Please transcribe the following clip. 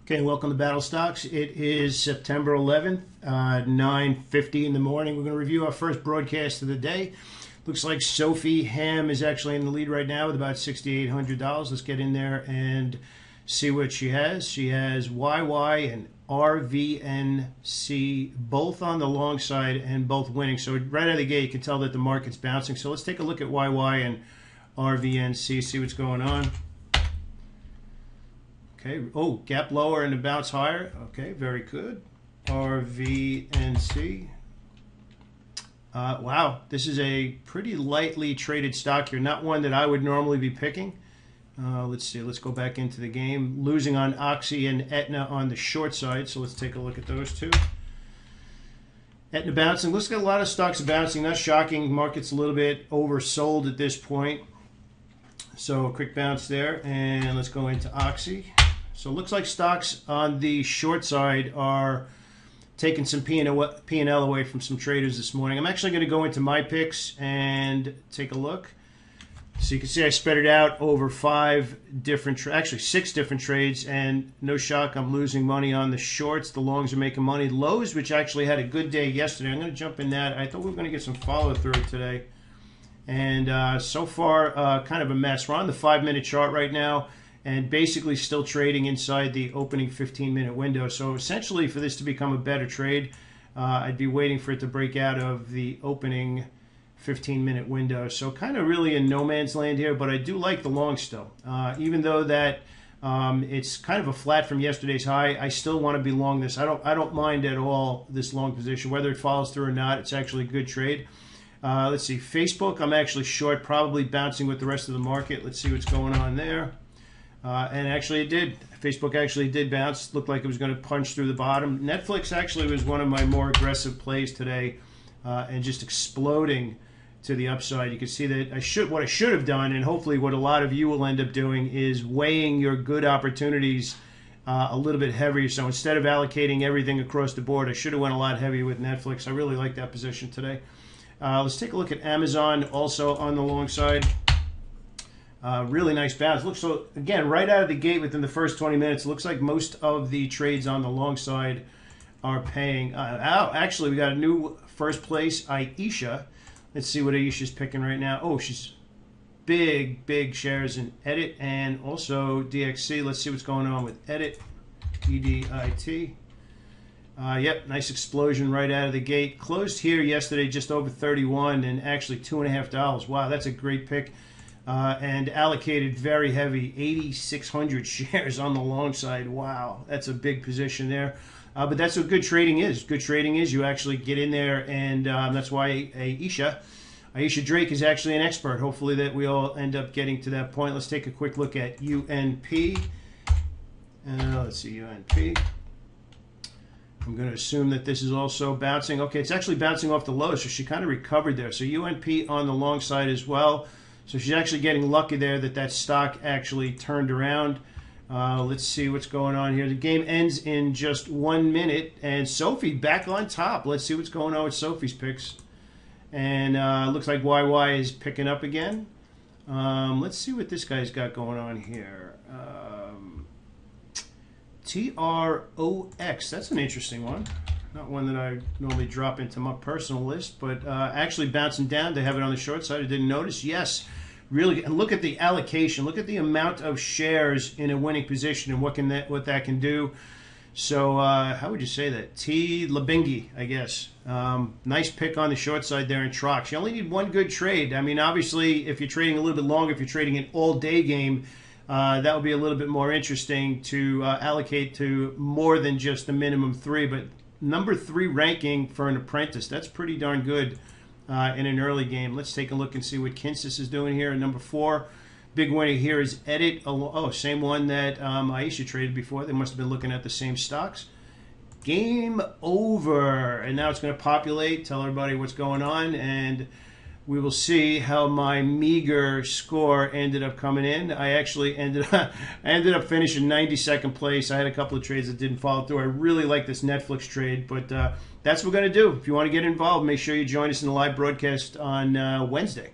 Okay, welcome to Battle Stocks. It is September 11th, 9:50 in the morning. We're going to review our first broadcast of the day. Looks like Sophie Ham is actually in the lead right now with about $6,800. Let's get in there and see what she has. She has YY and RVNC both on the long side and both winning. So right out of the gate, you can tell that the market's bouncing. So let's take a look at YY and RVNC, see what's going on. Okay. Oh, gap lower and a bounce higher. Okay, very good. RVNC. Wow, this is a pretty lightly traded stock here. Not one that I would normally be picking. Let's see. Let's go back into the game. Losing on Oxy and Aetna on the short side. So let's take a look at those two. Aetna bouncing. Looks like a lot of stocks are bouncing. Not shocking. Market's a little bit oversold at this point. So a quick bounce there. And let's go into Oxy. So it looks like stocks on the short side are taking some P&L away from some traders this morning. I'm actually going to go into my picks and take a look. So you can see I spread it out over six different trades, and no shock, I'm losing money on the shorts. The longs are making money. Lowe's, which actually had a good day yesterday, I'm going to jump in that. I thought we were going to get some follow-through today. And so far, kind of a mess. We're on the 5-minute chart right now, and basically still trading inside the opening 15-minute window. So essentially, for this to become a better trade, I'd be waiting for it to break out of the opening 15-minute window. So kind of really in no man's land here, but I do like the long still. Even though that it's kind of a flat from yesterday's high, I still want to be long this. I don't mind at all this long position. Whether it follows through or not, it's actually a good trade. Let's see. Facebook, I'm actually short, probably bouncing with the rest of the market. Let's see what's going on there. And actually it did. Facebook actually did bounce. Looked like it was going to punch through the bottom. Netflix actually was one of my more aggressive plays today, and just exploding to the upside. You can see that what I should have done, and hopefully what a lot of you will end up doing, is weighing your good opportunities a little bit heavier. So instead of allocating everything across the board, I should have went a lot heavier with Netflix. I really like that position today. Let's take a look at Amazon, also on the long side. Really nice bounce. Looks so, again, right out of the gate within the first 20 minutes, it looks like most of the trades on the long side are paying out. Actually, we got a new first place, Aisha. Let's see what Aisha's picking right now. Oh, she's big shares in Edit and also DXC. Let's see what's going on with Edit, EDIT. Yep, nice explosion right out of the gate. Closed here yesterday just over 31 and actually $2.50. Wow, that's a great pick. And allocated very heavy, 8,600 shares on the long side. Wow, that's a big position there. But that's what good trading is. Good trading is you actually get in there, and that's why Aisha Drake is actually an expert. Hopefully that we all end up getting to that point. Let's take a quick look at UNP. Let's see, UNP. I'm going to assume that this is also bouncing. Okay, it's actually bouncing off the low, so she kind of recovered there. So UNP on the long side as well. So she's actually getting lucky there that stock actually turned around. Let's see what's going on here. The game ends in just 1 minute, and Sophie back on top. Let's see what's going on with Sophie's picks. And looks like YY is picking up again. Let's see what this guy's got going on here. TROX, that's an interesting one. Not one that I normally drop into my personal list, but actually bouncing down. They have it on the short side. I didn't notice. Yes, really. And look at the allocation. Look at the amount of shares in a winning position and what that can do. So how would you say that? T. Labingi, I guess. Nice pick on the short side there in Trox. You only need one good trade. I mean, obviously, if you're trading a little bit longer, if you're trading an all-day game, that would be a little bit more interesting to allocate to more than just the minimum 3. But number 3 ranking for an apprentice, that's pretty darn good in an early game. Let's take a look and see what Kinsis is doing here. And number 4, big winner here is Edit. Oh, same one that Aisha traded before. They must have been looking at the same stocks. Game over. And now it's going to populate, tell everybody what's going on, and we will see how my meager score ended up coming in. I actually ended up finishing 92nd place. I had a couple of trades that didn't follow through. I really like this Netflix trade, but that's what we're going to do. If you want to get involved, make sure you join us in the live broadcast on Wednesday.